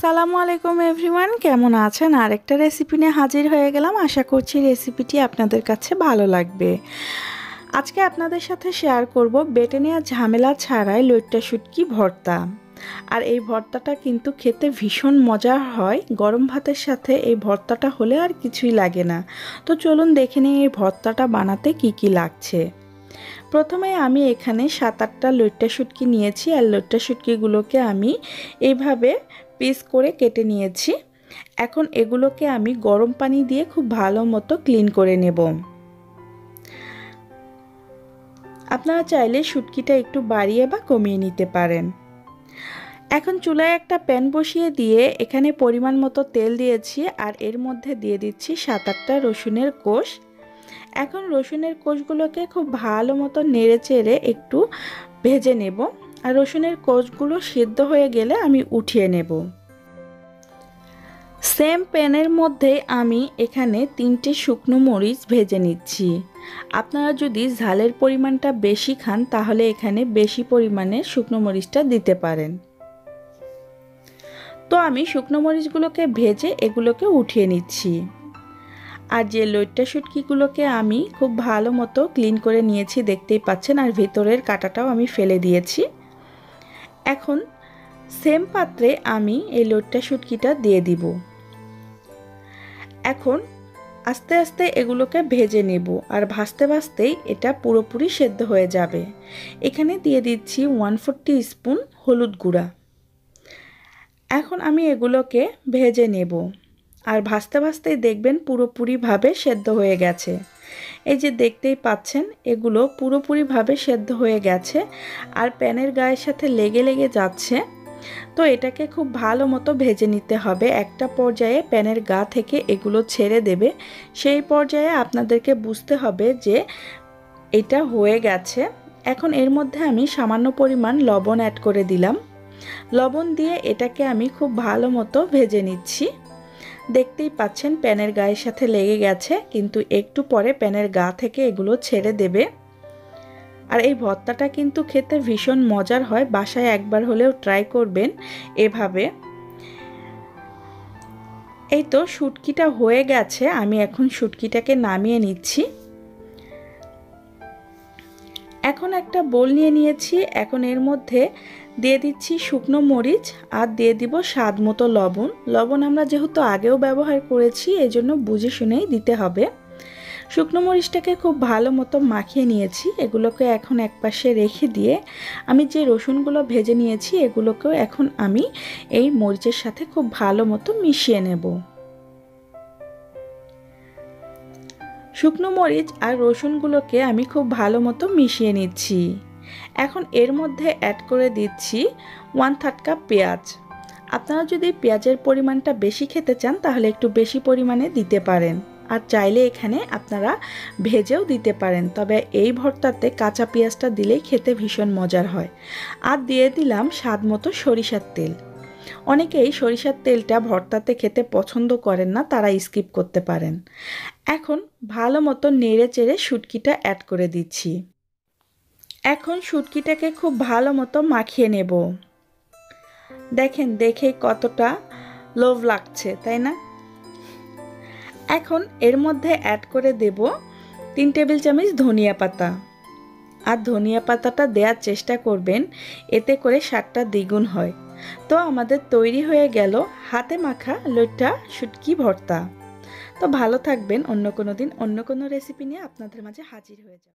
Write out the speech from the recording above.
আসসালামু আলাইকুম এভরিওয়ান, কেমন আছেন? আরেকটা রেসিপি নিয়ে হাজির হয়ে গেলাম। আশা করছি রেসিপিটি আপনাদের কাছে ভালো লাগবে। আজকে আপনাদের সাথে শেয়ার করব বেটে নেওয়া ঝামেলা ছাড়াই লইট্টা শুটকি ভর্তা। আর এই ভর্তাটা কিন্তু খেতে ভীষণ মজার হয়। গরম ভাতের সাথে এই ভর্তাটা হলে আর কিছুই লাগে না। তো চলুন দেখে নিই এই ভর্তাটা বানাতে কি কি লাগছে। প্রথমে আমি এখানে 7-8টা লইট্টা শুটকি নিয়েছি। আর লইট্টা শুটকিগুলোকে আমি এইভাবে পিস করে কেটে নিয়েছি। এখন এগুলোকে আমি গরম পানি দিয়ে খুব ভালো মতো ক্লিন করে নেব। আপনারা চাইলে শুটকিটা একটু বাড়িয়ে বা কমিয়ে নিতে পারেন। এখন চুলায় একটা প্যান বসিয়ে দিয়ে এখানে পরিমাণ মতো তেল দিয়েছি। আর এর মধ্যে দিয়ে দিচ্ছি 7-8টা রসুনের কোষ। এখন রসুনের কোষগুলোকে খুব ভালো মতো নেড়ে চেড়ে একটু ভেজে নেব। আর রসুনের কোষগুলো সিদ্ধ হয়ে গেলে আমি উঠিয়ে নেব। সেম প্যানের মধ্যে আমি এখানে 3টে শুকনো মরিচ ভেজে নিচ্ছি। আপনারা যদি ঝালের পরিমাণটা বেশি খান তাহলে এখানে বেশি পরিমাণে শুকনো মরিচটা দিতে পারেন। তো আমি শুকনো মরিচগুলোকে ভেজে এগুলোকে উঠিয়ে নিচ্ছি। আর যে লইট্টা শুটকিগুলোকে আমি খুব ভালো মতো ক্লিন করে নিয়েছি, দেখতেই পাচ্ছেন। আর ভিতরের কাঁটাটাও আমি ফেলে দিয়েছি। এখন সেম পাত্রে আমি এই লইট্টা শুটকিটা দিয়ে দিব। এখন আস্তে আস্তে এগুলোকে ভেজে নেব। আর ভাজতে ভাজতেই এটা পুরোপুরি সেদ্ধ হয়ে যাবে। এখানে দিয়ে দিচ্ছি 1/4 টিস্পুন হলুদ গুঁড়া। এখন আমি এগুলোকে ভেজে নেব। আর ভাজতে ভাজতেই দেখবেন পুরোপুরিভাবে সেদ্ধ হয়ে গেছে। এই যে দেখতেই পাচ্ছেন এগুলো পুরোপুরিভাবে সেদ্ধ হয়ে গেছে। আর প্যানের গায়ের সাথে লেগে লেগে যাচ্ছে। তো এটাকে খুব ভালো মতো ভেজে নিতে হবে। একটা পর্যায়ে প্যানের গা থেকে এগুলো ছেড়ে দেবে। সেই পর্যায়ে আপনাদেরকে বুঝতে হবে যে এটা হয়ে গেছে। এখন এর মধ্যে আমি সামান্য পরিমাণ লবণ অ্যাড করে দিলাম। লবণ দিয়ে এটাকে আমি খুব ভালো মতো ভেজে নিচ্ছি। দেখতেই পাচ্ছেন প্যানের গায়ের সাথে লেগে গেছে, কিন্তু একটু পরে প্যানের গা থেকে এগুলো ছেড়ে দেবে। আর এই ভর্তাটা কিন্তু খেতে ভীষণ মজার হয়। বাসায় একবার হলেও ট্রাই করবেন এভাবে। এই তো শুটকিটা হয়ে গেছে। আমি এখন শুটকিটাকে নামিয়ে নিচ্ছি। এখন একটা বোল নিয়ে নিয়েছি। এখন এর মধ্যে দিয়ে দিচ্ছি শুকনো মরিচ আর দিয়ে দিব স্বাদ মতো লবণ। লবণ আমরা যেহেতু আগেও ব্যবহার করেছি এজন্য বুঝে শুনেই দিতে হবে। শুকনো মরিচটাকে খুব ভালো মতো মাখিয়ে নিয়েছি। এগুলোকে এখন একপাশে রেখে দিয়ে আমি যে রসুনগুলো ভেজে নিয়েছি এগুলোকেও এখন আমি এই মরিচের সাথে খুব ভালো মতো মিশিয়ে নেব। শুকনো মরিচ আর রসুনগুলোকে আমি খুব ভালো মতো মিশিয়ে নিচ্ছি। এখন এর মধ্যে অ্যাড করে দিচ্ছি 1/3 কাপ পেঁয়াজ। আপনারা যদি পেঁয়াজের পরিমাণটা বেশি খেতে চান তাহলে একটু বেশি পরিমাণে দিতে পারেন। আর চাইলে এখানে আপনারা ভেজেও দিতে পারেন, তবে এই ভর্তাতে কাঁচা পেঁয়াজটা দিলেই খেতে ভীষণ মজার হয়। আর দিয়ে দিলাম স্বাদ মতো সরিষার তেল। অনেকেই সরিষার তেলটা ভর্তাতে খেতে পছন্দ করেন না, তারা স্কিপ করতে পারেন। এখন ভালো মতো নেড়ে চেড়ে শুটকিটা অ্যাড করে দিচ্ছি। এখন শুটকিটাকে খুব ভালো মতো মাখিয়ে নেব। দেখেন দেখে কতটা লোভ লাগছে, তাই না? এখন এর মধ্যে অ্যাড করে দেব 3 টেবিল চামচ ধনিয়া পাতা। আর ধনিয়া পাতাটা দেওয়ার চেষ্টা করবেন, এতে করে স্বাদটা দ্বিগুণ হয়। তো আমাদের তৈরি হয়ে গেল হাতে মাখা লইট্টা শুটকি ভর্তা। তো ভালো থাকবেন। অন্য কোনো দিন অন্য কোনো রেসিপি নিয়ে আপনাদের মাঝে হাজির হয়ে যাব।